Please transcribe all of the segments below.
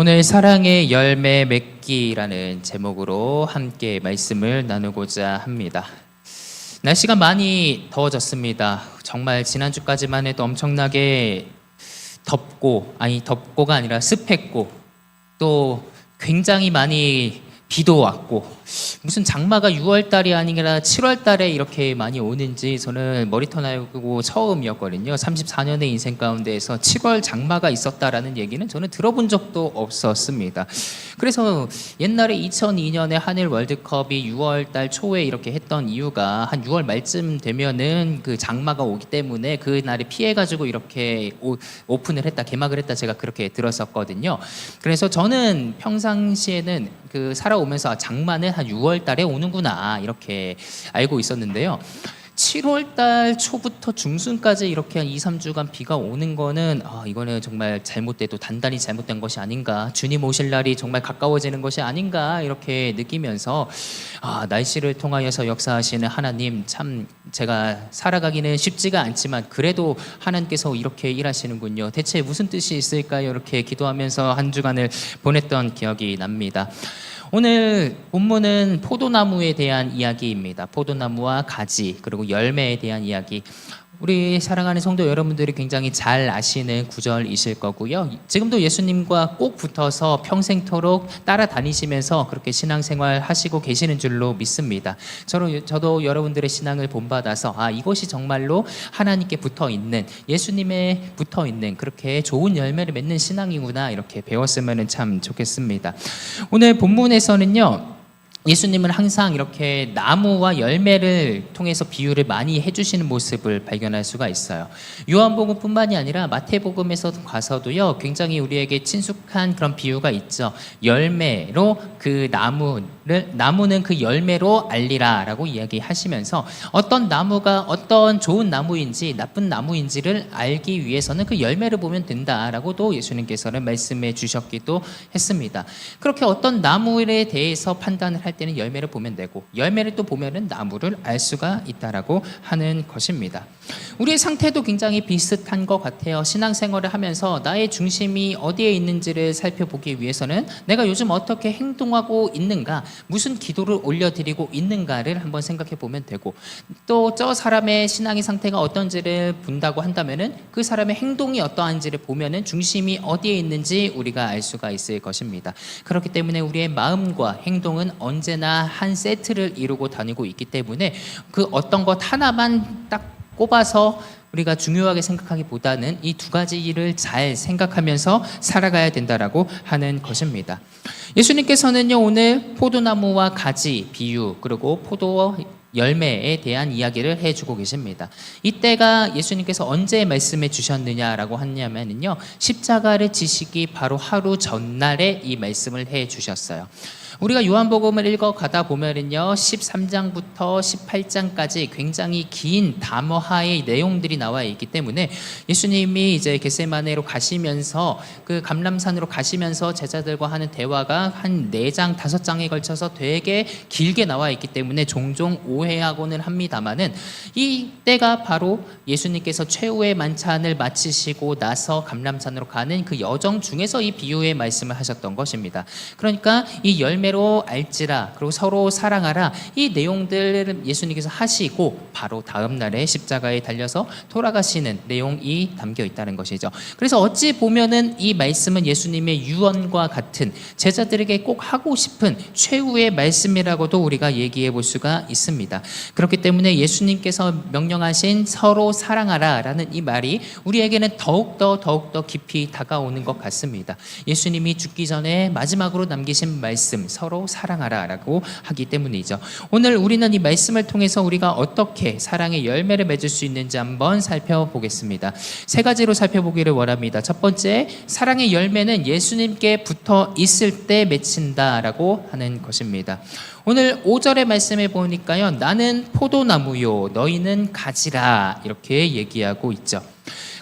오늘 사랑의 열매 맺기라는 제목으로 함께 말씀을 나누고자 합니다. 날씨가 많이 더워졌습니다. 정말 지난주까지만 해도 엄청나게 덥고가 아니라 습했고 또 굉장히 많이 비도 왔고 무슨 장마가 6월달이 아니라 7월달에 이렇게 많이 오는지 저는 머리터 나고 처음이었거든요. 34년의 인생 가운데에서 7월 장마가 있었다라는 얘기는 저는 들어본 적도 없었습니다. 그래서 옛날에 2002년에 한일 월드컵이 6월달 초에 이렇게 했던 이유가 한 6월 말쯤 되면은 그 장마가 오기 때문에 그 날에 피해가지고 이렇게 오픈을 했다, 개막을 했다, 제가 그렇게 들었었거든요. 그래서 저는 평상시에는 그 살아오면서 장마는 한 6월 달에 오는구나 이렇게 알고 있었는데요. 7월 달 초부터 중순까지 이렇게 한 2, 3주간 비가 오는 거는 이거는 정말 단단히 잘못된 것이 아닌가, 주님 오실 날이 정말 가까워지는 것이 아닌가 이렇게 느끼면서 날씨를 통하여서 역사하시는 하나님, 참 제가 살아가기는 쉽지가 않지만 그래도 하나님께서 이렇게 일하시는군요. 대체 무슨 뜻이 있을까요? 이렇게 기도하면서 한 주간을 보냈던 기억이 납니다. 오늘 본문은 포도나무에 대한 이야기입니다. 포도나무와 가지 그리고 열매에 대한 이야기. 우리 사랑하는 성도 여러분들이 굉장히 잘 아시는 구절이실 거고요. 지금도 예수님과 꼭 붙어서 평생토록 따라다니시면서 그렇게 신앙생활 하시고 계시는 줄로 믿습니다. 저도 여러분들의 신앙을 본받아서 이것이 정말로 하나님께 붙어있는, 예수님에 붙어있는 그렇게 좋은 열매를 맺는 신앙이구나 이렇게 배웠으면 참 좋겠습니다. 오늘 본문에서는요, 예수님은 항상 이렇게 나무와 열매를 통해서 비유를 많이 해주시는 모습을 발견할 수가 있어요. 요한복음뿐만이 아니라 마태복음에서 가서도요, 굉장히 우리에게 친숙한 그런 비유가 있죠. 열매로 그 나무는 그 열매로 알리라라고 이야기하시면서 어떤 나무가 어떤 좋은 나무인지 나쁜 나무인지를 알기 위해서는 그 열매를 보면 된다라고도 예수님께서는 말씀해 주셨기도 했습니다. 그렇게 어떤 나무에 대해서 판단을 할 때는 열매를 보면 되고, 열매를 또 보면은 나무를 알 수가 있다라고 하는 것입니다. 우리의 상태도 굉장히 비슷한 것 같아요. 신앙생활을 하면서 나의 중심이 어디에 있는지를 살펴보기 위해서는 내가 요즘 어떻게 행동하고 있는가, 무슨 기도를 올려드리고 있는가를 한번 생각해 보면 되고, 또 저 사람의 신앙의 상태가 어떤지를 본다고 한다면은 그 사람의 행동이 어떠한지를 보면은 중심이 어디에 있는지 우리가 알 수가 있을 것입니다. 그렇기 때문에 우리의 마음과 행동은 언제나 한 세트를 이루고 다니고 있기 때문에 그 어떤 것 하나만 딱 꼽아서 우리가 중요하게 생각하기보다는 이 두 가지를 잘 생각하면서 살아가야 된다라고 하는 것입니다. 예수님께서는요, 오늘 포도나무와 가지 비유 그리고 포도 열매에 대한 이야기를 해주고 계십니다. 이때가 예수님께서 언제 말씀해 주셨느냐라고 하냐면요, 십자가를 지시기 바로 하루 전날에 이 말씀을 해 주셨어요. 우리가 요한복음을 읽어가다 보면은요, 13장부터 18장까지 굉장히 긴 담화의 내용들이 나와 있기 때문에 예수님이 이제 겟세마네로 가시면서 그 감람산으로 가시면서 제자들과 하는 대화가 한 4장, 5장에 걸쳐서 되게 길게 나와 있기 때문에 종종 오해하고는 합니다만은 이 때가 바로 예수님께서 최후의 만찬을 마치시고 나서 감람산으로 가는 그 여정 중에서 이 비유의 말씀을 하셨던 것입니다. 그러니까 이 열매로 알지라 그리고 서로 사랑하라, 이 내용들을 예수님께서 하시고 바로 다음 날에 십자가에 달려서 돌아가시는 내용이 담겨 있다는 것이죠. 그래서 어찌 보면은 이 말씀은 예수님의 유언과 같은, 제자들에게 꼭 하고 싶은 최후의 말씀이라고도 우리가 얘기해 볼 수가 있습니다. 그렇기 때문에 예수님께서 명령하신 서로 사랑하라 라는 이 말이 우리에게는 더욱더 깊이 다가오는 것 같습니다. 예수님이 죽기 전에 마지막으로 남기신 말씀, 서로 사랑하라 라고 하기 때문이죠. 오늘 우리는 이 말씀을 통해서 우리가 어떻게 사랑의 열매를 맺을 수 있는지 한번 살펴보겠습니다. 3가지로 살펴보기를 원합니다. 첫 번째, 사랑의 열매는 예수님께 붙어 있을 때 맺힌다 라고 하는 것입니다. 오늘 5절의 말씀에 보니까요, 나는 포도나무요 너희는 가지라 이렇게 얘기하고 있죠.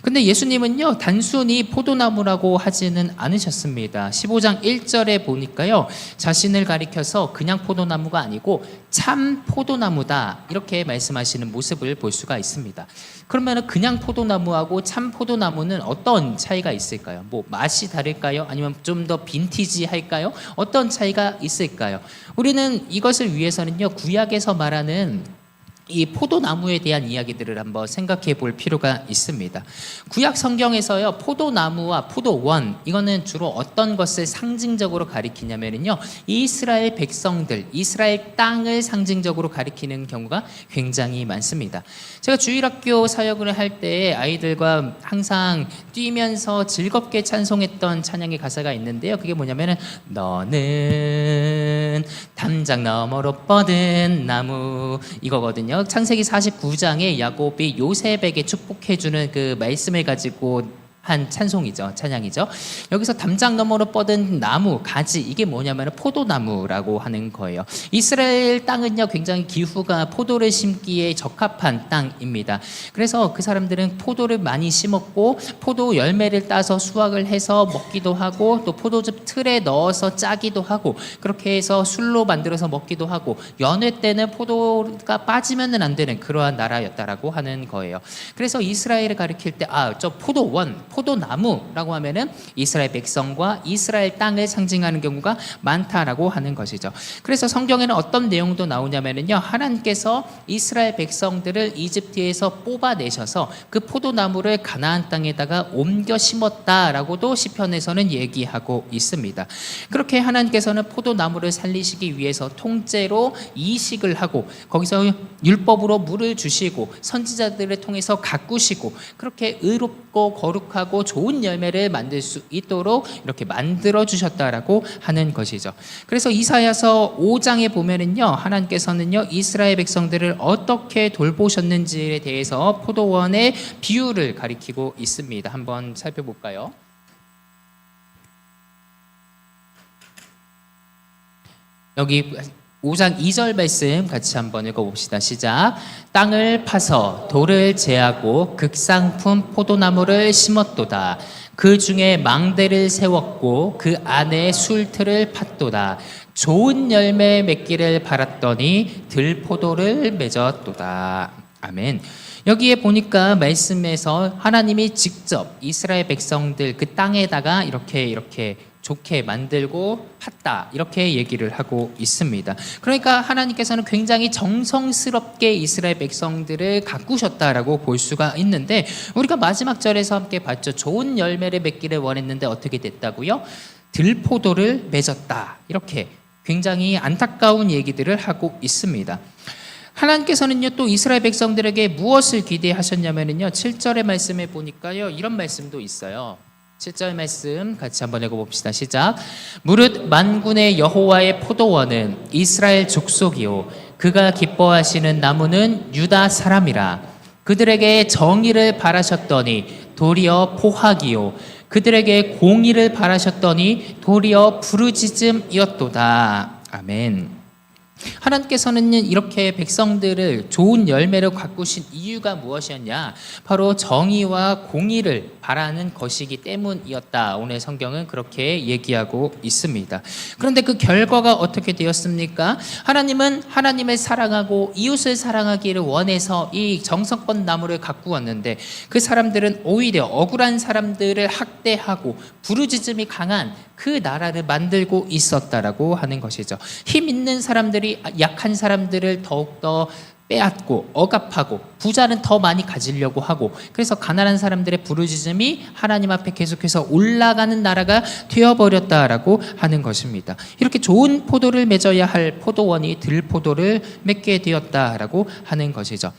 근데 예수님은요, 단순히 포도나무라고 하지는 않으셨습니다. 15장 1절에 보니까요, 자신을 가리켜서 그냥 포도나무가 아니고 참 포도나무다, 이렇게 말씀하시는 모습을 볼 수가 있습니다. 그러면 그냥 포도나무하고 참 포도나무는 어떤 차이가 있을까요? 뭐 맛이 다를까요? 아니면 좀 더 빈티지할까요? 어떤 차이가 있을까요? 우리는 이것을 위해서는요, 구약에서 말하는 이 포도나무에 대한 이야기들을 한번 생각해 볼 필요가 있습니다. 구약 성경에서요, 포도나무와 포도원, 이거는 주로 어떤 것을 상징적으로 가리키냐면요, 이스라엘 백성들, 이스라엘 땅을 상징적으로 가리키는 경우가 굉장히 많습니다. 제가 주일학교 사역을 할 때 아이들과 항상 뛰면서 즐겁게 찬송했던 찬양의 가사가 있는데요, 그게 뭐냐면은 너는 담장 너머로 뻗은 나무, 이거거든요. 창세기 49장에 야곱이 요셉에게 축복해주는 그 말씀을 가지고 한 찬송이죠, 찬양이죠. 여기서 담장 너머로 뻗은 나무, 가지, 이게 뭐냐면 포도나무라고 하는 거예요. 이스라엘 땅은요, 굉장히 기후가 포도를 심기에 적합한 땅입니다. 그래서 그 사람들은 포도를 많이 심었고 포도 열매를 따서 수확을 해서 먹기도 하고, 또 포도즙 틀에 넣어서 짜기도 하고, 그렇게 해서 술로 만들어서 먹기도 하고, 연회 때는 포도가 빠지면 안 되는 그러한 나라였다라고 하는 거예요. 그래서 이스라엘을 가리킬 때 저 포도원, 포도나무라고 하면은 이스라엘 백성과 이스라엘 땅을 상징하는 경우가 많다라고 하는 것이죠. 그래서 성경에는 어떤 내용도 나오냐면은요, 하나님께서 이스라엘 백성들을 이집트에서 뽑아내셔서 그 포도나무를 가나안 땅에다가 옮겨 심었다라고도 시편에서는 얘기하고 있습니다. 그렇게 하나님께서는 포도나무를 살리시기 위해서 통째로 이식을 하고, 거기서 율법으로 물을 주시고 선지자들을 통해서 가꾸시고, 그렇게 의롭고 거룩하고 좋은 열매를 만들 수 있도록 이렇게 만들어 주셨다라고 하는 것이죠. 그래서 이사야서 5장에 보면은요, 하나님께서는요, 이스라엘 백성들을 어떻게 돌보셨는지에 대해서 포도원의 비유를 가리키고 있습니다. 한번 살펴볼까요? 여기 5장 2절 말씀 같이 한번 읽어봅시다. 시작. 땅을 파서 돌을 제하고 극상품 포도나무를 심었도다. 그 중에 망대를 세웠고 그 안에 술틀을 팠도다. 좋은 열매 맺기를 바랐더니 들포도를 맺었도다. 아멘. 여기에 보니까 말씀에서 하나님이 직접 이스라엘 백성들 그 땅에다가 이렇게 좋게 만들고 팠다, 이렇게 얘기를 하고 있습니다. 그러니까 하나님께서는 굉장히 정성스럽게 이스라엘 백성들을 가꾸셨다라고 볼 수가 있는데, 우리가 마지막 절에서 함께 봤죠. 좋은 열매를 맺기를 원했는데 어떻게 됐다고요? 들포도를 맺었다, 이렇게 굉장히 안타까운 얘기들을 하고 있습니다. 하나님께서는요, 또 이스라엘 백성들에게 무엇을 기대하셨냐면요, 7절의 말씀에 보니까요, 이런 말씀도 있어요. 7절 말씀 같이 한번 읽어봅시다. 시작. 무릇 만군의 여호와의 포도원은 이스라엘 족속이요 그가 기뻐하시는 나무는 유다 사람이라. 그들에게 정의를 바라셨더니 도리어 포학이요 그들에게 공의를 바라셨더니 도리어 부르짖음이었도다. 아멘. 하나님께서는 이렇게 백성들을 좋은 열매를 가꾸신 이유가 무엇이었냐? 바로 정의와 공의를 바라는 것이기 때문이었다. 오늘 성경은 그렇게 얘기하고 있습니다. 그런데 그 결과가 어떻게 되었습니까? 하나님은 하나님을 사랑하고 이웃을 사랑하기를 원해서 이 정성껏 나무를 가꾸었는데, 그 사람들은 오히려 억울한 사람들을 학대하고 부르짖음이 강한 그 나라를 만들고 있었다라고 하는 것이죠. 힘 있는 사람들이 약한 사람들을 더욱더 빼앗고 억압하고, 부자는 더 많이 가지려고 하고, 그래서 가난한 사람들의 부르짖음이 하나님 앞에 계속해서 올라가는 나라가 되어버렸다라고 하는 것입니다. 이렇게 좋은 포도를 맺어야 할 포도원이 들포도를 맺게 되었다라고 하는 것이죠.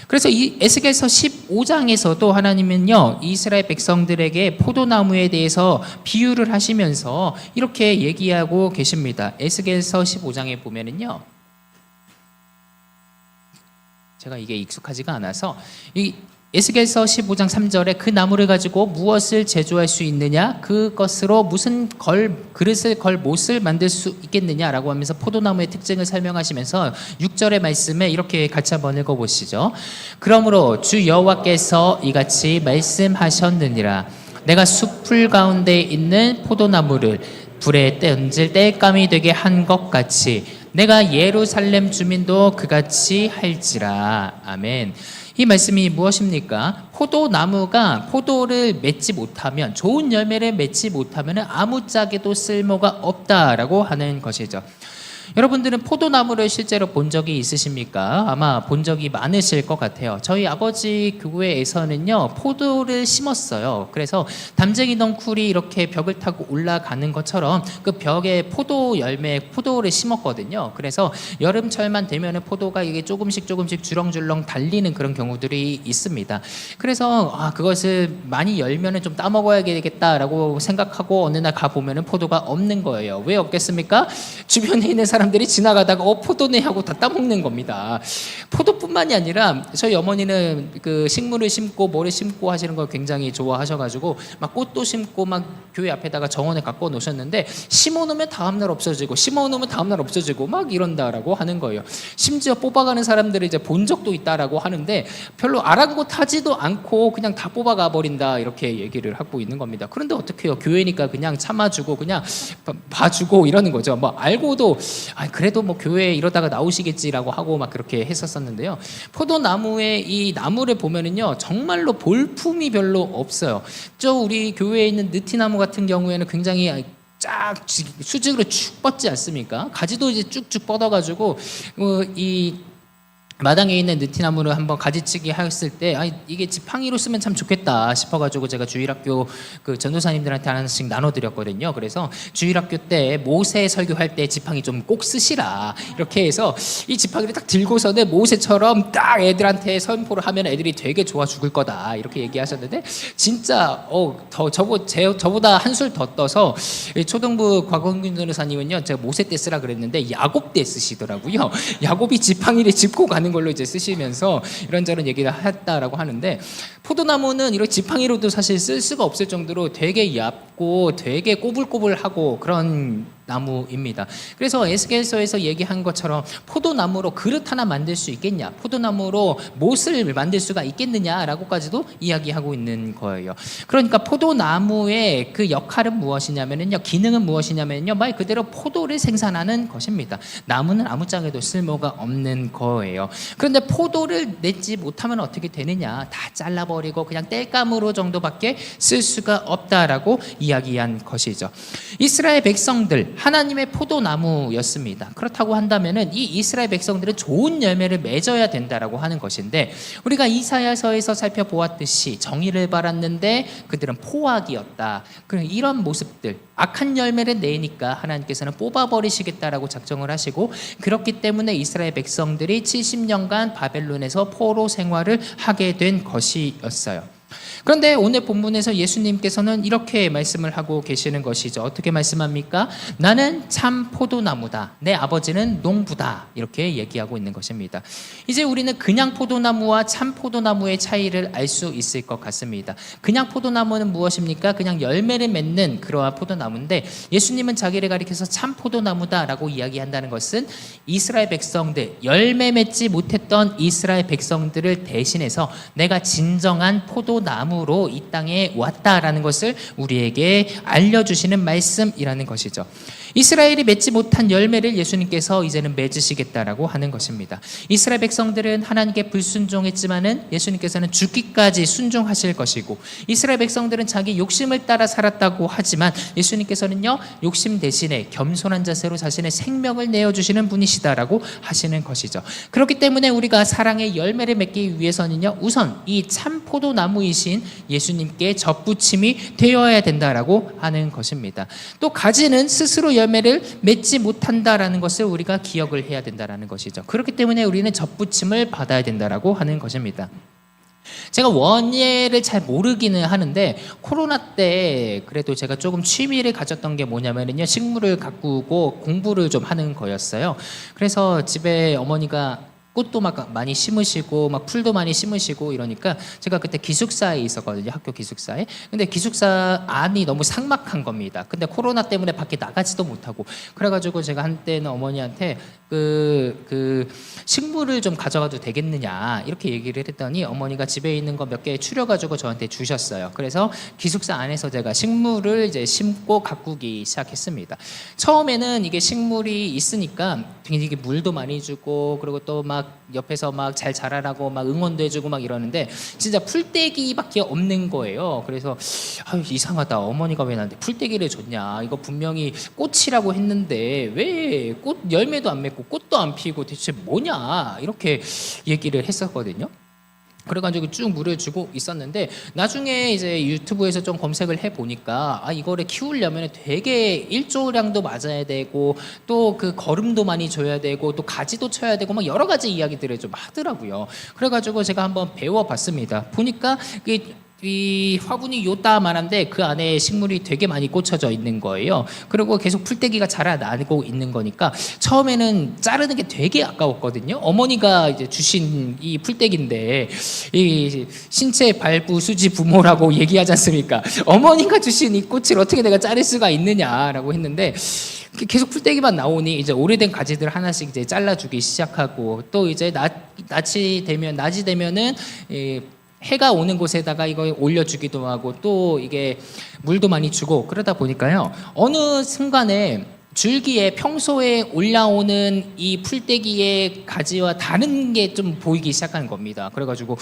그래서 이 에스겔서 15장에서도 하나님은요, 이스라엘 백성들에게 포도나무에 대해서 비유를 하시면서 이렇게 얘기하고 계십니다. 에스겔서 15장에 보면은요, 제가 이게 익숙하지가 않아서 이 에스겔서 15장 3절에 그 나무를 가지고 무엇을 제조할 수 있느냐? 그것으로 무슨 그릇을 걸 못을 만들 수 있겠느냐라고 하면서 포도나무의 특징을 설명하시면서 6절의 말씀에 이렇게 같이 한번 읽어보시죠. 그러므로 주 여호와께서 이같이 말씀하셨느니라. 내가 숲풀 가운데 있는 포도나무를 불에 던질 땔감이 되게 한 것 같이 내가 예루살렘 주민도 그같이 할지라. 아멘. 이 말씀이 무엇입니까? 포도나무가 포도를 맺지 못하면, 좋은 열매를 맺지 못하면 아무짝에도 쓸모가 없다라고 하는 것이죠. 여러분들은 포도나무를 실제로 본 적이 있으십니까? 아마 본 적이 많으실 것 같아요. 저희 아버지 교회에서는요, 포도를 심었어요. 그래서 담쟁이 넝쿨이 이렇게 벽을 타고 올라가는 것처럼 그 벽에 포도 열매, 포도를 심었거든요. 그래서 여름철만 되면 포도가 이게 조금씩 주렁주렁 달리는 그런 경우들이 있습니다. 그래서 그것을 많이 열면은 좀 따먹어야 되겠다라고 생각하고 어느 날 가보면은 포도가 없는 거예요. 왜 없겠습니까? 주변에 있는 사람들이 지나가다가 포도네 하고 다 따먹는 겁니다. 포도뿐만이 아니라 저희 어머니는 그 식물을 심고 뭐를 심고 하시는 걸 굉장히 좋아하셔가지고 막 꽃도 심고 막 교회 앞에다가 정원에 갖고 놓으셨는데 심어놓으면 다음날 없어지고 심어놓으면 다음날 없어지고 막 이런다라고 하는 거예요. 심지어 뽑아가는 사람들을 이제 본 적도 있다라고 하는데 별로 아랑곳하지도 않고 그냥 다 뽑아가 버린다 이렇게 얘기를 하고 있는 겁니다. 그런데 어떻게 해요? 교회니까 그냥 참아주고 그냥 봐주고 이러는 거죠. 뭐 알고도 그래도 뭐 교회에 이러다가 나오시겠지라고 하고 막 그렇게 했었었는데요. 포도나무의 이 나무를 보면은요, 정말로 볼품이 별로 없어요. 우리 교회에 있는 느티나무 같은 경우에는 굉장히 쫙 수직으로 쭉 뻗지 않습니까? 가지도 이제 쭉쭉 뻗어가지고 이 마당에 있는 느티나무를 한번 가지치기 했을 때 이게 지팡이로 쓰면 참 좋겠다 싶어가지고 제가 주일학교 그 전도사님들한테 하나씩 나눠드렸거든요. 그래서 주일학교 때 모세 설교할 때 지팡이 좀 꼭 쓰시라 이렇게 해서 이 지팡이를 딱 들고서는 모세처럼 딱 애들한테 선포를 하면 애들이 되게 좋아 죽을 거다 이렇게 얘기하셨는데 진짜 저보다 한술 더 떠서 초등부 곽원균 전도사님은요, 제가 모세 때 쓰라 그랬는데 야곱 때 쓰시더라고요. 야곱이 지팡이를 짚고 가는 걸로 이제 쓰시면서 이런저런 얘기를 했다라고 하는데, 포도나무는 이렇게 지팡이로도 사실 쓸 수가 없을 정도로 되게 얇고 되게 꼬불꼬불하고 그런 나무입니다. 그래서 에스겔서에서 얘기한 것처럼 포도나무로 그릇 하나 만들 수 있겠냐, 포도나무로 못을 만들 수가 있겠느냐라고까지도 이야기하고 있는 거예요. 그러니까 포도나무의 그 역할은 무엇이냐면요, 기능은 무엇이냐면요, 말 그대로 포도를 생산하는 것입니다. 나무는 아무짝에도 쓸모가 없는 거예요. 그런데 포도를 내지 못하면 어떻게 되느냐, 다 잘라버리고 그냥 땔감으로 정도밖에 쓸 수가 없다라고 이야기한 것이죠. 이스라엘 백성들, 하나님의 포도나무였습니다. 그렇다고 한다면은 이 이스라엘 백성들은 좋은 열매를 맺어야 된다라고 하는 것인데, 우리가 이사야서에서 살펴보았듯이 정의를 바랐는데 그들은 포악이었다. 이런 모습들, 악한 열매를 내니까 하나님께서는 뽑아버리시겠다라고 작정을 하시고, 그렇기 때문에 이스라엘 백성들이 70년간 바벨론에서 포로 생활을 하게 된 것이었어요. 그런데 오늘 본문에서 예수님께서는 이렇게 말씀을 하고 계시는 것이죠. 어떻게 말씀합니까? 나는 참 포도나무다, 내 아버지는 농부다, 이렇게 얘기하고 있는 것입니다. 이제 우리는 그냥 포도나무와 참 포도나무의 차이를 알 수 있을 것 같습니다. 그냥 포도나무는 무엇입니까? 그냥 열매를 맺는 그러한 포도나무인데, 예수님은 자기를 가리켜서 참 포도나무다라고 이야기한다는 것은 이스라엘 백성들, 열매 맺지 못했던 이스라엘 백성들을 대신해서 내가 진정한 포도나무로 이 땅에 왔다라는 것을 우리에게 알려주시는 말씀이라는 것이죠. 이스라엘이 맺지 못한 열매를 예수님께서 이제는 맺으시겠다라고 하는 것입니다. 이스라엘 백성들은 하나님께 불순종했지만은 예수님께서는 죽기까지 순종하실 것이고, 이스라엘 백성들은 자기 욕심을 따라 살았다고 하지만 예수님께서는요, 욕심 대신에 겸손한 자세로 자신의 생명을 내어주시는 분이시다라고 하시는 것이죠. 그렇기 때문에 우리가 사랑의 열매를 맺기 위해서는요, 우선 이 참 포도나무이신 예수님께 접붙임이 되어야 된다라고 하는 것입니다. 또 가지는 스스로 열매를 맺지 못한다라는 것을 우리가 기억을 해야 된다라는 것이죠. 그렇기 때문에 우리는 접붙임을 받아야 된다라고 하는 것입니다. 제가 원예를 잘 모르기는 하는데, 코로나 때 그래도 제가 조금 취미를 가졌던 게 뭐냐면요, 식물을 가꾸고 공부를 좀 하는 거였어요. 그래서 집에 어머니가 꽃도 막 많이 심으시고 막 풀도 많이 심으시고 이러니까 제가 그때 기숙사에 있었거든요. 학교 기숙사에. 근데 기숙사 안이 너무 삭막한 겁니다. 근데 코로나 때문에 밖에 나가지도 못하고 그래가지고 제가 한때는 어머니한테 그 식물을 좀 가져가도 되겠느냐 이렇게 얘기를 했더니 어머니가 집에 있는 거 몇 개 추려가지고 저한테 주셨어요. 그래서 기숙사 안에서 제가 식물을 이제 심고 가꾸기 시작했습니다. 처음에는 이게 식물이 있으니까 되게 물도 많이 주고 그리고 또 막 옆에서 막 잘 자라라고 막 응원도 해주고 막 이러는데 진짜 풀떼기밖에 없는 거예요. 그래서 아유, 이상하다. 어머니가 왜 나한테 풀떼기를 줬냐? 이거 분명히 꽃이라고 했는데 왜 꽃 열매도 안 맺고 꽃도 안 피고 대체 뭐냐? 이렇게 얘기를 했었거든요. 그래가지고 쭉 물어주고 있었는데 나중에 이제 유튜브에서 좀 검색을 해보니까 이거를 키우려면 되게 일조량도 맞아야 되고 또 그 거름도 많이 줘야 되고 또 가지도 쳐야 되고 막 여러 가지 이야기들을 좀 하더라고요. 그래가지고 제가 한번 배워봤습니다. 보니까 이 화분이 요따만한데 그 안에 식물이 되게 많이 꽂혀져 있는 거예요. 그리고 계속 풀떼기가 자라나고 있는 거니까 처음에는 자르는 게 되게 아까웠거든요. 어머니가 이제 주신 이 풀떼기인데 이 신체 발부 수지 부모라고 얘기하지 않습니까? 어머니가 주신 이 꽃을 어떻게 내가 자를 수가 있느냐라고 했는데 계속 풀떼기만 나오니 이제 오래된 가지들 하나씩 이제 잘라주기 시작하고 또 이제 낮이 되면은 해가 오는 곳에다가 이거 올려주기도 하고 또 이게 물도 많이 주고 그러다 보니까요 어느 순간에 줄기에 평소에 올라오는 이 풀떼기의 가지와 다른 게 좀 보이기 시작하는 겁니다. 그래가지고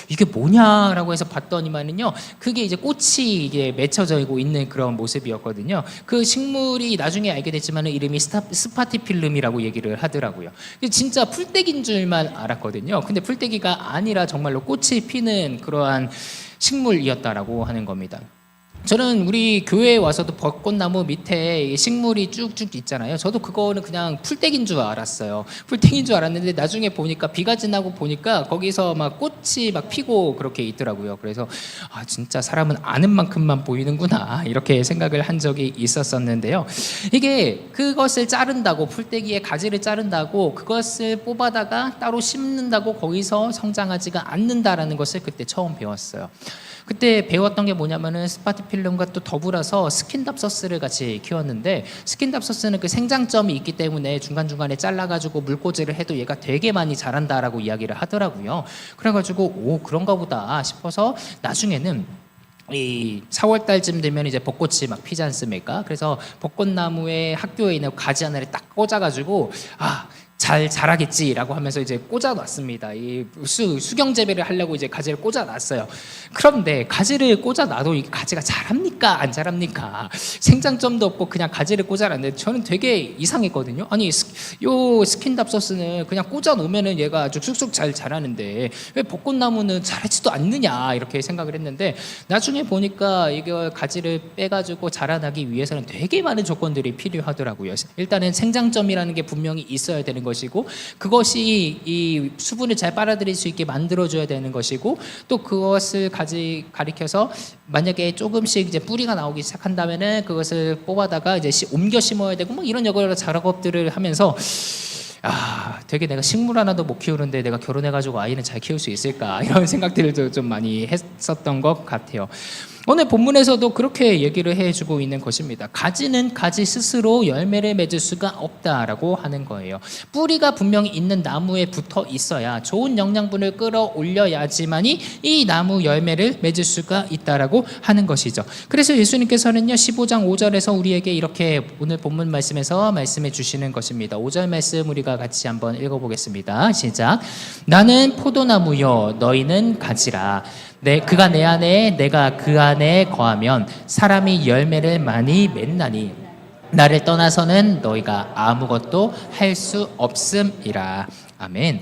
이게 뭐냐라고 해서 봤더니만은요 그게 이제 꽃이 이게 맺혀져 있는 그런 모습이었거든요. 그 식물이 나중에 알게 됐지만은 이름이 스파티필름이라고 얘기를 하더라고요. 진짜 풀떼기인 줄만 알았거든요. 근데 풀떼기가 아니라 정말로 꽃이 피는 그러한 식물이었다라고 하는 겁니다. 저는 우리 교회에 와서도 벚꽃나무 밑에 식물이 쭉쭉 있잖아요. 저도 그거는 그냥 풀떼기인 줄 알았어요. 풀떼기인 줄 알았는데 나중에 보니까 비가 지나고 보니까 거기서 막 꽃이 막 피고 그렇게 있더라고요. 그래서 진짜 사람은 아는 만큼만 보이는구나 이렇게 생각을 한 적이 있었었는데요. 이게 그것을 자른다고 풀떼기의 가지를 자른다고 그것을 뽑아다가 따로 심는다고 거기서 성장하지가 않는다라는 것을 그때 처음 배웠어요. 그때 배웠던 게 뭐냐면은 스파티필름과 또 더불어서 스킨답서스를 같이 키웠는데 스킨답서스는 그 생장점이 있기 때문에 중간중간에 잘라가지고 물꽂이를 해도 얘가 되게 많이 자란다라고 이야기를 하더라고요. 그래가지고 그런가 보다 싶어서 나중에는 이 4월 달쯤 되면 이제 벚꽃이 막 피지 않습니까? 그래서 벚꽃나무에 학교에 있는 가지 하나를 딱 꽂아가지고 잘 자라겠지라고 하면서 이제 꽂아놨습니다. 이 수경 재배를 하려고 이제 가지를 꽂아놨어요. 그런데 가지를 꽂아놔도 이 가지가 자랍니까? 안 자랍니까? 생장점도 없고 그냥 가지를 꽂아놨는데 저는 되게 이상했거든요. 아니 요 스킨답서스는 그냥 꽂아놓으면은 얘가 아주 쑥쑥 잘 자라는데 왜 벚꽃나무는 자라지도 않느냐 이렇게 생각을 했는데 나중에 보니까 이거 가지를 빼가지고 자라나기 위해서는 되게 많은 조건들이 필요하더라고요. 일단은 생장점이라는 게 분명히 있어야 되는 것이고 그것이 이 수분을 잘 빨아들일 수 있게 만들어줘야 되는 것이고 또 그것을 가리켜서 만약에 조금씩 이제 뿌리가 나오기 시작한다면은 그것을 뽑아다가 이제 옮겨 심어야 되고 뭐 이런 여러 작업들을 하면서 되게 내가 식물 하나도 못 키우는데 내가 결혼해가지고 아이는 잘 키울 수 있을까 이런 생각들도 좀 많이 했었던 것 같아요. 오늘 본문에서도 그렇게 얘기를 해주고 있는 것입니다. 가지는 가지 스스로 열매를 맺을 수가 없다라고 하는 거예요. 뿌리가 분명히 있는 나무에 붙어 있어야 좋은 영양분을 끌어올려야지만이 이 나무 열매를 맺을 수가 있다라고 하는 것이죠. 그래서 예수님께서는요 15장 5절에서 우리에게 이렇게 오늘 본문 말씀에서 말씀해 주시는 것입니다. 5절 말씀 우리가 같이 한번 읽어보겠습니다. 시작. 나는 포도나무요 너희는 가지라. 그가 내 안에 내가 그 안에 거하면 사람이 열매를 많이 맺나니 나를 떠나서는 너희가 아무것도 할 수 없음이라. 아멘.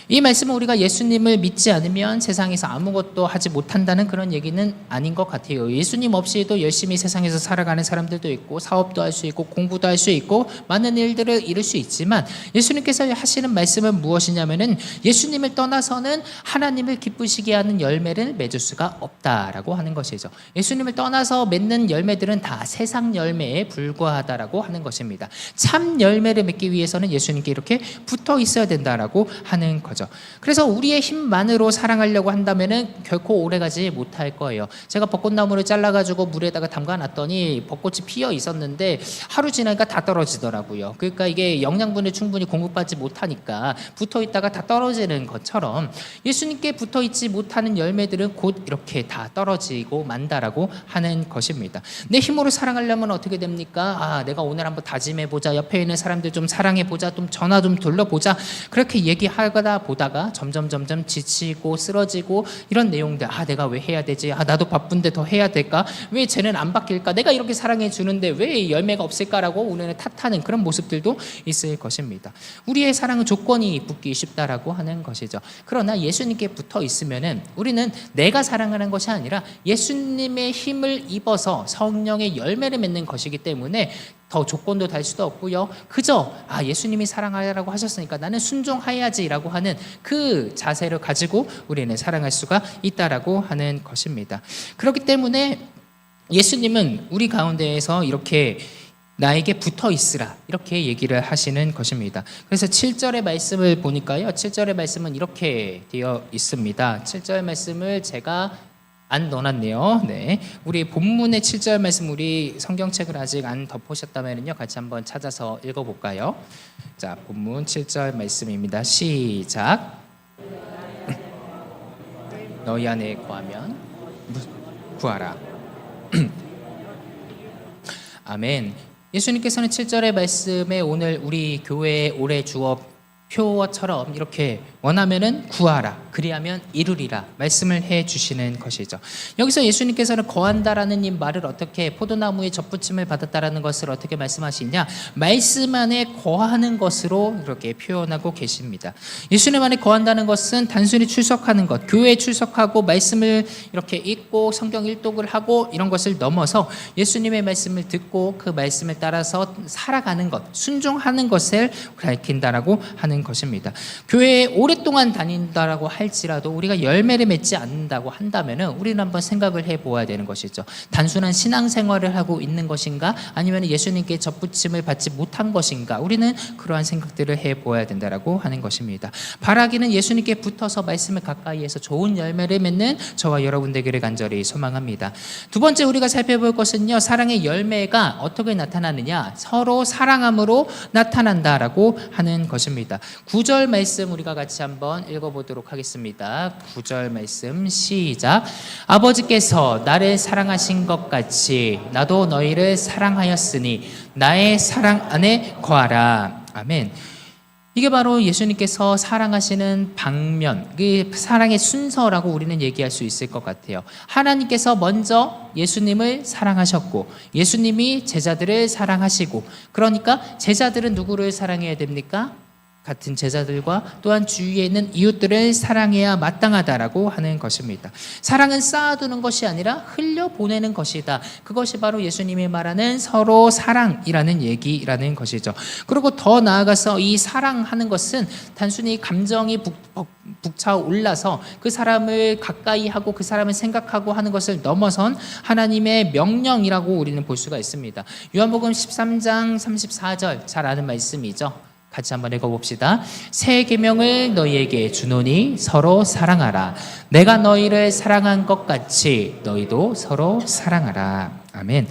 이 말씀은 우리가 예수님을 믿지 않으면 세상에서 아무것도 하지 못한다는 그런 얘기는 아닌 것 같아요. 예수님 없이도 열심히 세상에서 살아가는 사람들도 있고 사업도 할 수 있고 공부도 할 수 있고 많은 일들을 이룰 수 있지만 예수님께서 하시는 말씀은 무엇이냐면은 예수님을 떠나서는 하나님을 기쁘시게 하는 열매를 맺을 수가 없다라고 하는 것이죠. 예수님을 떠나서 맺는 열매들은 다 세상 열매에 불과하다라고 하는 것입니다. 참 열매를 맺기 위해서는 예수님께 이렇게 붙어 있어야 된다라고 된다라고 하는 거죠. 그래서 우리의 힘만으로 사랑하려고 한다면은 결코 오래가지 못할 거예요. 제가 벚꽃나무를 잘라가지고 물에다가 담가놨더니 벚꽃이 피어 있었는데 하루 지나니까 다 떨어지더라고요. 그러니까 이게 영양분을 충분히 공급받지 못하니까 붙어 있다가 다 떨어지는 것처럼 예수님께 붙어 있지 못하는 열매들은 곧 이렇게 다 떨어지고 만다라고 하는 것입니다. 내 힘으로 사랑하려면 어떻게 됩니까? 내가 오늘 한번 다짐해보자, 옆에 있는 사람들 좀 사랑해보자, 좀 전화 좀 돌려보자, 그렇게 얘기하다 보다가 점점 지치고 쓰러지고 이런 내용들, 내가 왜 해야 되지? 나도 바쁜데 더 해야 될까? 왜 쟤는 안 바뀔까? 내가 이렇게 사랑해 주는데 왜 열매가 없을까라고 우리는 탓하는 그런 모습들도 있을 것입니다. 우리의 사랑은 조건이 붙기 쉽다라고 하는 것이죠. 그러나 예수님께 붙어 있으면은 우리는 내가 사랑하는 것이 아니라 예수님의 힘을 입어서 성령의 열매를 맺는 것이기 때문에 더 조건도 달 수도 없고요. 그저 예수님이 사랑하라고 하셨으니까 나는 순종해야지라고 하는 그 자세를 가지고 우리는 사랑할 수가 있다라고 하는 것입니다. 그렇기 때문에 예수님은 우리 가운데에서 이렇게 나에게 붙어 있으라 이렇게 얘기를 하시는 것입니다. 그래서 7절의 말씀을 보니까요. 7절의 말씀은 이렇게 되어 있습니다. 7절 말씀을 제가 안 넣어놨네요. 네, 우리 본문의 7절 말씀, 우리 성경책을 아직 안 덮으셨다면요, 같이 한번 찾아서 읽어볼까요? 자, 본문 7절 말씀입니다. 시작. 너희 안에 거하면 구하라. 아멘. 예수님께서는 7절의 말씀에 오늘 우리 교회에 올해 주어 표어처럼 이렇게 원하면은 구하라, 그리하면 이루리라 말씀을 해 주시는 것이죠. 여기서 예수님께서는 거한다라는 이 말을 어떻게, 포도나무에 접붙임을 받았다라는 것을 어떻게 말씀하시냐, 말씀 안에 거하는 것으로 이렇게 표현하고 계십니다. 예수님 안에 거한다는 것은 단순히 출석하는 것, 교회에 출석하고 말씀을 이렇게 읽고 성경 일독을 하고 이런 것을 넘어서 예수님의 말씀을 듣고 그 말씀을 따라서 살아가는 것, 순종하는 것을 가리킨다라고 하는 것입니다. 교회에 오랫동안 다닌다라고 할지라도 우리가 열매를 맺지 않는다고 한다면은 우리는 한번 생각을 해보아야 되는 것이죠. 단순한 신앙생활을 하고 있는 것인가, 아니면 예수님께 접붙임을 받지 못한 것인가, 우리는 그러한 생각들을 해보아야 된다라고 하는 것입니다. 바라기는 예수님께 붙어서 말씀을 가까이에서 좋은 열매를 맺는 저와 여러분 되기를 간절히 소망합니다. 두 번째 우리가 살펴볼 것은요, 사랑의 열매가 어떻게 나타나느냐, 서로 사랑함으로 나타난다라고 하는 것입니다. 9절 말씀 우리가 같이 한번 읽어보도록 하겠습니다. 9절 말씀 시작. 아버지께서 나를 사랑하신 것 같이 나도 너희를 사랑하였으니 나의 사랑 안에 거하라. 아멘. 이게 바로 예수님께서 사랑하시는 방면, 그 사랑의 순서라고 우리는 얘기할 수 있을 것 같아요. 하나님께서 먼저 예수님을 사랑하셨고 예수님이 제자들을 사랑하시고, 그러니까 제자들은 누구를 사랑해야 됩니까? 같은 제자들과 또한 주위에 있는 이웃들을 사랑해야 마땅하다라고 하는 것입니다. 사랑은 쌓아두는 것이 아니라 흘려보내는 것이다. 그것이 바로 예수님이 말하는 서로 사랑이라는 얘기라는 것이죠. 그리고 더 나아가서 이 사랑하는 것은 단순히 감정이 북차올라서 그 사람을 가까이 하고 그 사람을 생각하고 하는 것을 넘어선 하나님의 명령이라고 우리는 볼 수가 있습니다. 요한복음 13장 34절 잘 아는 말씀이죠. 같이 한번 읽어봅시다. 새 계명을 너희에게 주노니 서로 사랑하라. 내가 너희를 사랑한 것 같이 너희도 서로 사랑하라. 아멘.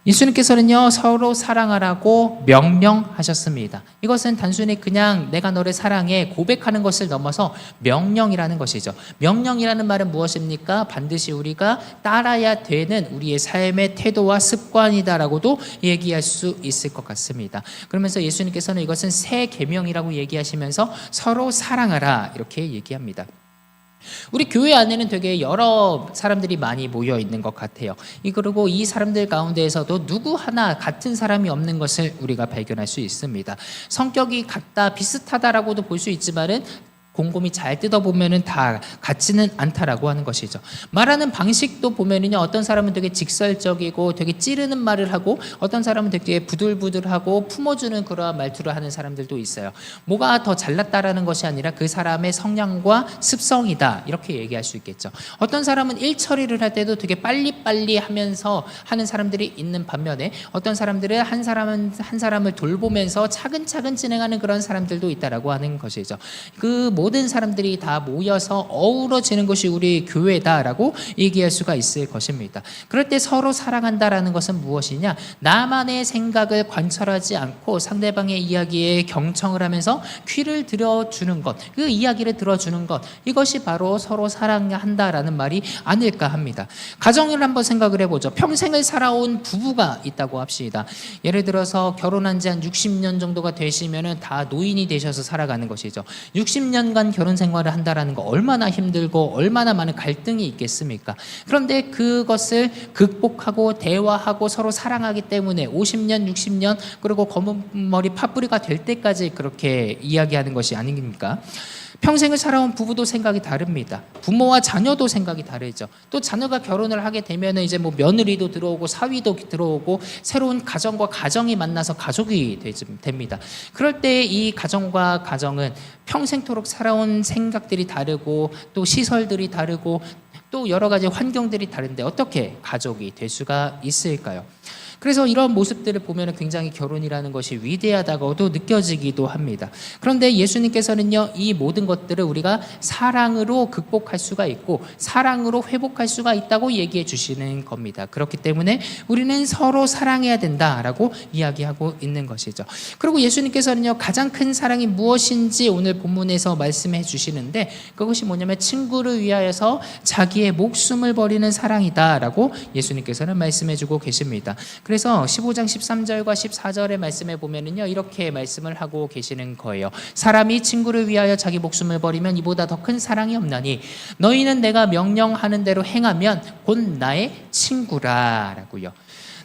예수님께서는요, 서로 사랑하라고 명령하셨습니다. 이것은 단순히 그냥 내가 너를 사랑해 고백하는 것을 넘어서 명령이라는 것이죠. 명령이라는 말은 무엇입니까? 반드시 우리가 따라야 되는 우리의 삶의 태도와 습관이다라고도 얘기할 수 있을 것 같습니다. 그러면서 예수님께서는 이것은 새 계명이라고 얘기하시면서 서로 사랑하라 이렇게 얘기합니다. 우리 교회 안에는 되게 여러 사람들이 많이 모여 있는 것 같아요. 그리고 이 사람들 가운데에서도 누구 하나 같은 사람이 없는 것을 우리가 발견할 수 있습니다. 성격이 같다, 비슷하다라고도 볼 수 있지만은 곰곰이 잘 뜯어보면은 다 같지는 않다라고 하는 것이죠. 말하는 방식도 보면은요, 어떤 사람은 되게 직설적이고 되게 찌르는 말을 하고, 어떤 사람은 되게 부들부들하고 품어주는 그러한 말투를 하는 사람들도 있어요. 뭐가 더 잘났다라는 것이 아니라 그 사람의 성향과 습성이다, 이렇게 얘기할 수 있겠죠. 어떤 사람은 일 처리를 할 때도 되게 빨리빨리 하면서 하는 사람들이 있는 반면에, 어떤 사람들은 한 사람을 돌보면서 차근차근 진행하는 그런 사람들도 있다라고 하는 것이죠. 그 모든 사람들이 다 모여서 어우러지는 것이 우리 교회다라고 얘기할 수가 있을 것입니다. 그럴 때 서로 사랑한다라는 것은 무엇이냐? 나만의 생각을 관철하지 않고 상대방의 이야기에 경청을 하면서 귀를 들어주는 것, 그 이야기를 들어주는 것, 이것이 바로 서로 사랑한다라는 말이 아닐까 합니다. 가정을 한번 생각을 해보죠. 평생을 살아온 부부가 있다고 합시다. 예를 들어서 결혼한 지 한 60년 정도가 되시면은 다 노인이 되셔서 살아가는 것이죠. 60년간 결혼 생활을 한다라는 거 얼마나 힘들고 얼마나 많은 갈등이 있겠습니까? 그런데 그것을 극복하고 대화하고 서로 사랑하기 때문에 50년, 60년, 그리고 검은 머리 파뿌리가 될 때까지 그렇게 이야기하는 것이 아닙니까? 평생을 살아온 부부도 생각이 다릅니다. 부모와 자녀도 생각이 다르죠. 또 자녀가 결혼을 하게 되면 이제 뭐 며느리도 들어오고 사위도 들어오고 새로운 가정과 가정이 만나서 가족이 됩니다. 그럴 때 이 가정과 가정은 평생토록 살아온 생각들이 다르고 또 시설들이 다르고 또 여러 가지 환경들이 다른데 어떻게 가족이 될 수가 있을까요? 그래서 이런 모습들을 보면 굉장히 결혼이라는 것이 위대하다고도 느껴지기도 합니다. 그런데 예수님께서는요, 이 모든 것들을 우리가 사랑으로 극복할 수가 있고 사랑으로 회복할 수가 있다고 얘기해 주시는 겁니다. 그렇기 때문에 우리는 서로 사랑해야 된다라고 이야기하고 있는 것이죠. 그리고 예수님께서는요, 가장 큰 사랑이 무엇인지 오늘 본문에서 말씀해 주시는데, 그것이 뭐냐면 친구를 위하여서 자기의 목숨을 버리는 사랑이다라고 예수님께서는 말씀해 주고 계십니다. 그래서 15장 13절과 14절의 말씀에 보면은요, 이렇게 말씀을 하고 계시는 거예요. 사람이 친구를 위하여 자기 목숨을 버리면 이보다 더 큰 사랑이 없나니 너희는 내가 명령하는 대로 행하면 곧 나의 친구라라고요.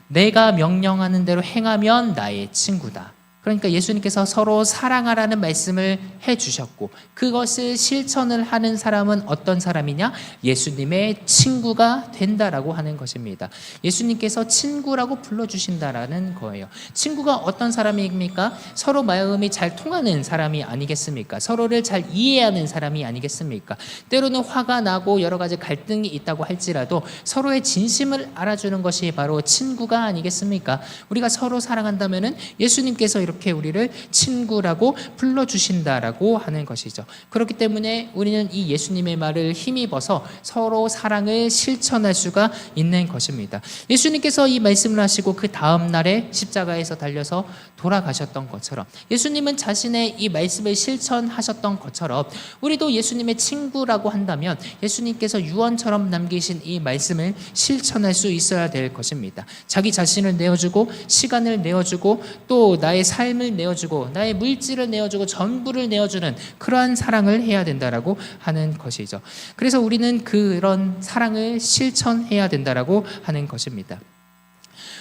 내가 명령하는 대로 행하면 나의 친구다. 그러니까 예수님께서 서로 사랑하라는 말씀을 해주셨고, 그것을 실천을 하는 사람은 어떤 사람이냐? 예수님의 친구가 된다라고 하는 것입니다. 예수님께서 친구라고 불러주신다라는 거예요. 친구가 어떤 사람입니까? 서로 마음이 잘 통하는 사람이 아니겠습니까? 서로를 잘 이해하는 사람이 아니겠습니까? 때로는 화가 나고 여러 가지 갈등이 있다고 할지라도 서로의 진심을 알아주는 것이 바로 친구가 아니겠습니까? 우리가 서로 사랑한다면은 예수님께서 이렇게 우리를 친구라고 불러주신다라고 하는 것이죠. 그렇기 때문에 우리는 이 예수님의 말을 힘입어서 서로 사랑을 실천할 수가 있는 것입니다. 예수님께서 이 말씀을 하시고 그 다음 날에 십자가에서 달려서 돌아가셨던 것처럼, 예수님은 자신의 이 말씀을 실천하셨던 것처럼 우리도 예수님의 친구라고 한다면 예수님께서 유언처럼 남기신 이 말씀을 실천할 수 있어야 될 것입니다. 자기 자신을 내어주고 시간을 내어주고 또 나의 삶을 내어주고 나의 물질을 내어주고 전부를 내어주는 그러한 사랑을 해야 된다라고 하는 것이죠. 그래서 우리는 그런 사랑을 실천해야 된다라고 하는 것입니다.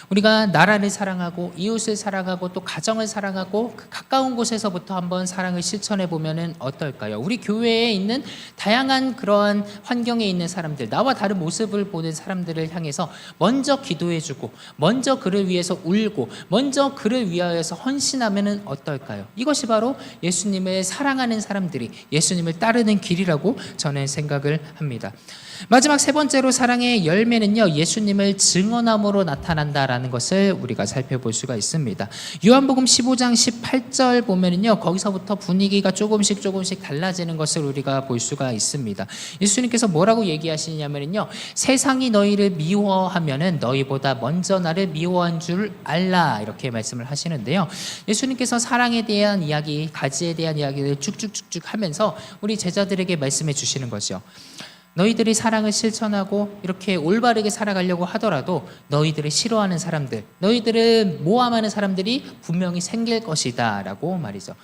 우리가 나라를 사랑하고 이웃을 사랑하고 또 가정을 사랑하고 그 가까운 곳에서부터 한번 사랑을 실천해 보면은 어떨까요? 우리 교회에 있는 다양한 그러한 환경에 있는 사람들, 나와 다른 모습을 보는 사람들을 향해서 먼저 기도해주고 먼저 그를 위해서 울고 먼저 그를 위하여서 헌신하면은 어떨까요? 이것이 바로 예수님을 사랑하는 사람들이 예수님을 따르는 길이라고 저는 생각을 합니다. 마지막 세 번째로 사랑의 열매는요, 예수님을 증언함으로 나타난다라는 것을 우리가 살펴볼 수가 있습니다. 요한복음 15장 18절 보면은요, 거기서부터 분위기가 조금씩 달라지는 것을 우리가 볼 수가 있습니다. 예수님께서 뭐라고 얘기하시냐면요, 세상이 너희를 미워하면은 너희보다 먼저 나를 미워한 줄 알라, 이렇게 말씀을 하시는데요. 예수님께서 사랑에 대한 이야기, 가지에 대한 이야기를 쭉쭉쭉쭉 하면서 우리 제자들에게 말씀해 주시는 거죠. 너희들이 사랑을 실천하고 이렇게 올바르게 살아가려고 하더라도 너희들을 싫어하는 사람들, 너희들을 모함하는 사람들이 분명히 생길 것이다 라고 말이죠.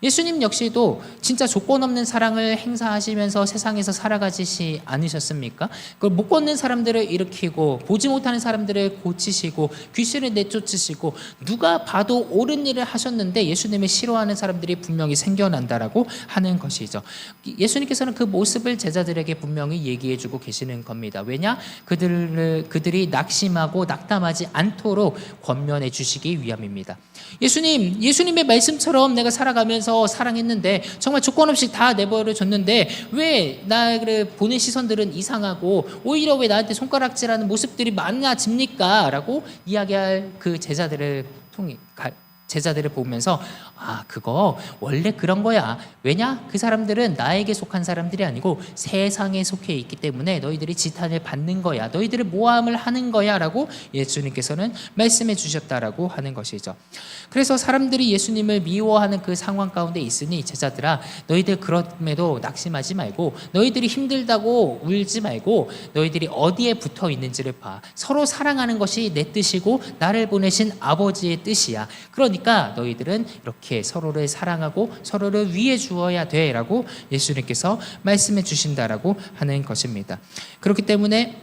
예수님 역시도 진짜 조건 없는 사랑을 행사하시면서 세상에서 살아가지 않으셨습니까? 그 못 걷는 사람들을 일으키고 보지 못하는 사람들을 고치시고 귀신을 내쫓으시고 누가 봐도 옳은 일을 하셨는데 예수님을 싫어하는 사람들이 분명히 생겨난다라고 하는 것이죠. 예수님께서는 그 모습을 제자들에게 분명히 얘기해주고 계시는 겁니다. 왜냐? 그들이 낙심하고 낙담하지 않도록 권면해 주시기 위함입니다. 예수님의 말씀처럼 내가 살아가면서 사랑했는데 정말 조건 없이 다 내버려 줬는데 왜 나를 보는 시선들은 이상하고 오히려 왜 나한테 손가락질하는 모습들이 많아집니까? 라고 이야기할 그 제자들을 보면서 그거 원래 그런 거야. 왜냐? 그 사람들은 나에게 속한 사람들이 아니고 세상에 속해 있기 때문에 너희들이 지탄을 받는 거야. 너희들을 모함을 하는 거야 라고 예수님께서는 말씀해 주셨다라고 하는 것이죠. 그래서 사람들이 예수님을 미워하는 그 상황 가운데 있으니 제자들아, 너희들 그럼에도 낙심하지 말고 너희들이 힘들다고 울지 말고 너희들이 어디에 붙어 있는지를 봐. 서로 사랑하는 것이 내 뜻이고 나를 보내신 아버지의 뜻이야. 그러니까 너희들은 이렇게 서로를 사랑하고 서로를 위해 주어야 돼 라고 예수님께서 말씀해 주신다라고 하는 것입니다. 그렇기 때문에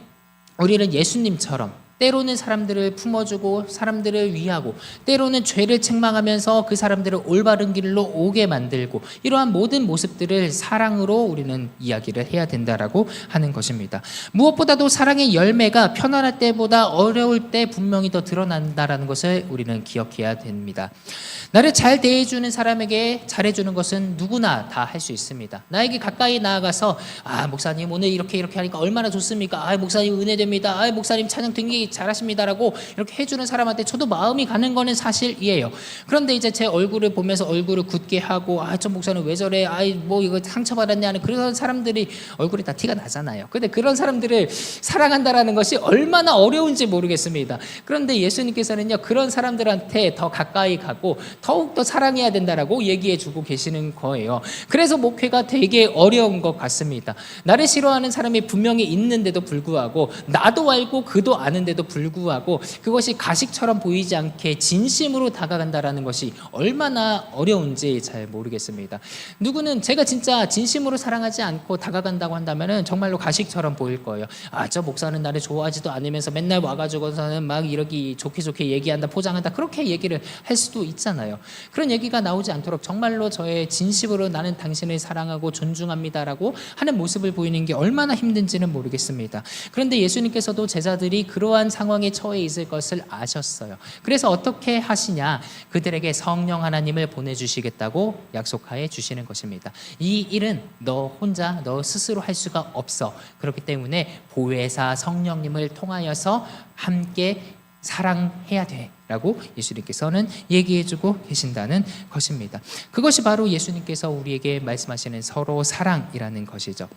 우리는 예수님처럼 때로는 사람들을 품어주고 사람들을 위하고 때로는 죄를 책망하면서 그 사람들을 올바른 길로 오게 만들고 이러한 모든 모습들을 사랑으로 우리는 이야기를 해야 된다라고 하는 것입니다. 무엇보다도 사랑의 열매가 편안할 때보다 어려울 때 분명히 더 드러난다라는 것을 우리는 기억해야 됩니다. 나를 잘 대해주는 사람에게 잘해주는 것은 누구나 다 할 수 있습니다. 나에게 가까이 나아가서 목사님 오늘 이렇게 하니까 얼마나 좋습니까? 목사님 은혜됩니다. 목사님 찬양 등기 잘하십니다라고 이렇게 해주는 사람한테 저도 마음이 가는 거는 사실이에요. 그런데 이제 제 얼굴을 보면서 얼굴을 굳게 하고 저 목사는 왜 저래? 뭐 이거 상처받았냐는 그런 사람들이 얼굴이 다 티가 나잖아요. 근데 그런 사람들을 사랑한다라는 것이 얼마나 어려운지 모르겠습니다. 그런데 예수님께서는요, 그런 사람들한테 더 가까이 가고 더욱더 사랑해야 된다라고 얘기해 주고 계시는 거예요. 그래서 목회가 되게 어려운 것 같습니다. 나를 싫어하는 사람이 분명히 있는데도 불구하고 나도 알고 그도 아는데도 불구하고 그것이 가식처럼 보이지 않게 진심으로 다가간다라는 것이 얼마나 어려운지 잘 모르겠습니다. 누구는 제가 진짜 진심으로 사랑하지 않고 다가간다고 한다면은 정말로 가식처럼 보일 거예요. 저 목사는 나를 좋아하지도 않으면서 맨날 와가지고서는 막 이렇게 좋게 얘기한다, 포장한다, 그렇게 얘기를 할 수도 있잖아요. 그런 얘기가 나오지 않도록 정말로 저의 진심으로 나는 당신을 사랑하고 존중합니다라고 하는 모습을 보이는 게 얼마나 힘든지는 모르겠습니다. 그런데 예수님께서도 제자들이 그러한 상황에 처해 있을 것을 아셨어요. 그래서 어떻게 하시냐? 그들에게 성령 하나님을 보내주시겠다고 약속하여 주시는 것입니다. 이 일은 너 스스로 할 수가 없어. 그렇기 때문에 보혜사 성령님을 통하여서 함께 사랑해야 돼 라고 예수님께서는 얘기해주고 계신다는 것입니다. 그것이 바로 예수님께서 우리에게 말씀하시는 서로 사랑이라는 것이죠.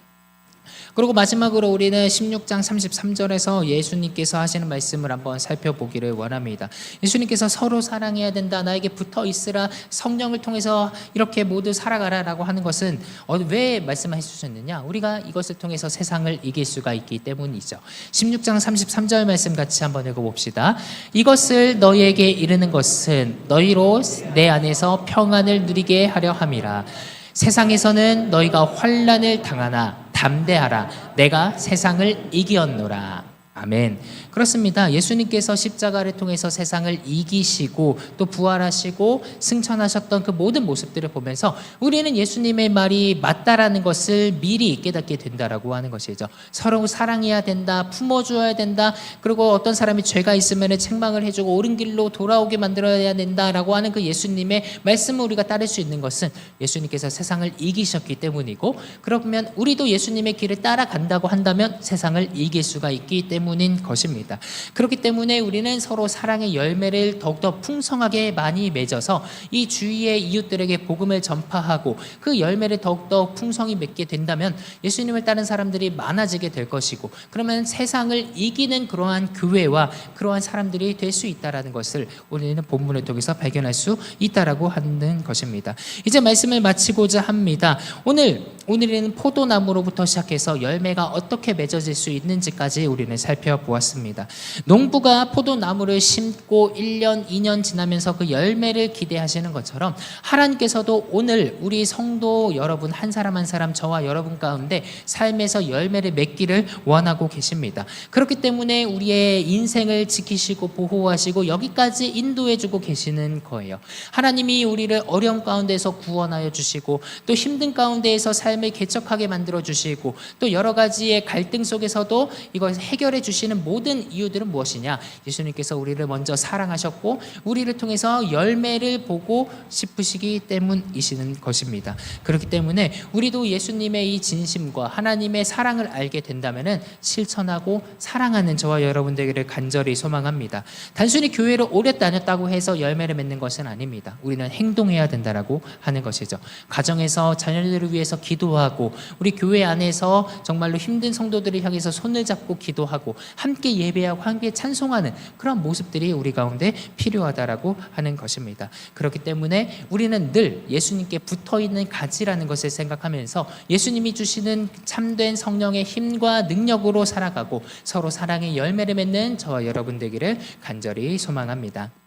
그리고 마지막으로 우리는 16장 33절에서 예수님께서 하시는 말씀을 한번 살펴보기를 원합니다. 예수님께서 서로 사랑해야 된다, 나에게 붙어 있으라, 성령을 통해서 이렇게 모두 살아가라 라고 하는 것은 왜 말씀해 주셨느냐? 우리가 이것을 통해서 세상을 이길 수가 있기 때문이죠. 16장 33절 말씀 같이 한번 읽어봅시다. 이것을 너희에게 이르는 것은 너희로 내 안에서 평안을 누리게 하려 함이라. 세상에서는 너희가 환난을 당하나 담대하라, 내가 세상을 이기었노라. 아멘. 그렇습니다. 예수님께서 십자가를 통해서 세상을 이기시고 또 부활하시고 승천하셨던 그 모든 모습들을 보면서 우리는 예수님의 말이 맞다라는 것을 미리 깨닫게 된다라고 하는 것이죠. 서로 사랑해야 된다, 품어줘야 된다, 그리고 어떤 사람이 죄가 있으면 책망을 해주고 옳은 길로 돌아오게 만들어야 된다라고 하는 그 예수님의 말씀을 우리가 따를 수 있는 것은 예수님께서 세상을 이기셨기 때문이고, 그러면 우리도 예수님의 길을 따라간다고 한다면 세상을 이길 수가 있기 때문인 것입니다. 그렇기 때문에 우리는 서로 사랑의 열매를 더욱더 풍성하게 많이 맺어서 이 주위의 이웃들에게 복음을 전파하고 그 열매를 더욱더 풍성히 맺게 된다면 예수님을 따른 사람들이 많아지게 될 것이고, 그러면 세상을 이기는 그러한 교회와 그러한 사람들이 될 수 있다는 것을 우리는 본문을 통해서 발견할 수 있다라고 하는 것입니다. 이제 말씀을 마치고자 합니다. 오늘은 포도나무로부터 시작해서 열매가 어떻게 맺어질 수 있는지까지 우리는 살펴보았습니다. 농부가 포도나무를 심고 1년, 2년 지나면서 그 열매를 기대하시는 것처럼 하나님께서도 오늘 우리 성도 여러분 한 사람 한 사람 저와 여러분 가운데 삶에서 열매를 맺기를 원하고 계십니다. 그렇기 때문에 우리의 인생을 지키시고 보호하시고 여기까지 인도해주고 계시는 거예요. 하나님이 우리를 어려움 가운데서 구원하여 주시고 또 힘든 가운데에서 삶을 개척하게 만들어 주시고 또 여러 가지의 갈등 속에서도 이걸 해결해 주시는 모든 이유들은 무엇이냐? 예수님께서 우리를 먼저 사랑하셨고 우리를 통해서 열매를 보고 싶으시기 때문이시는 것입니다. 그렇기 때문에 우리도 예수님의 이 진심과 하나님의 사랑을 알게 된다면 실천하고 사랑하는 저와 여러분 되기를 간절히 소망합니다. 단순히 교회를 오래 다녔다고 해서 열매를 맺는 것은 아닙니다. 우리는 행동해야 된다라고 하는 것이죠. 가정에서 자녀들을 위해서 기도하고 우리 교회 안에서 정말로 힘든 성도들을 향해서 손을 잡고 기도하고 함께 예배하고 함께 찬송하는 그런 모습들이 우리 가운데 필요하다라고 하는 것입니다. 그렇기 때문에 우리는 늘 예수님께 붙어있는 가지라는 것을 생각하면서 예수님이 주시는 참된 성령의 힘과 능력으로 살아가고 서로 사랑의 열매를 맺는 저와 여러분 되기를 간절히 소망합니다.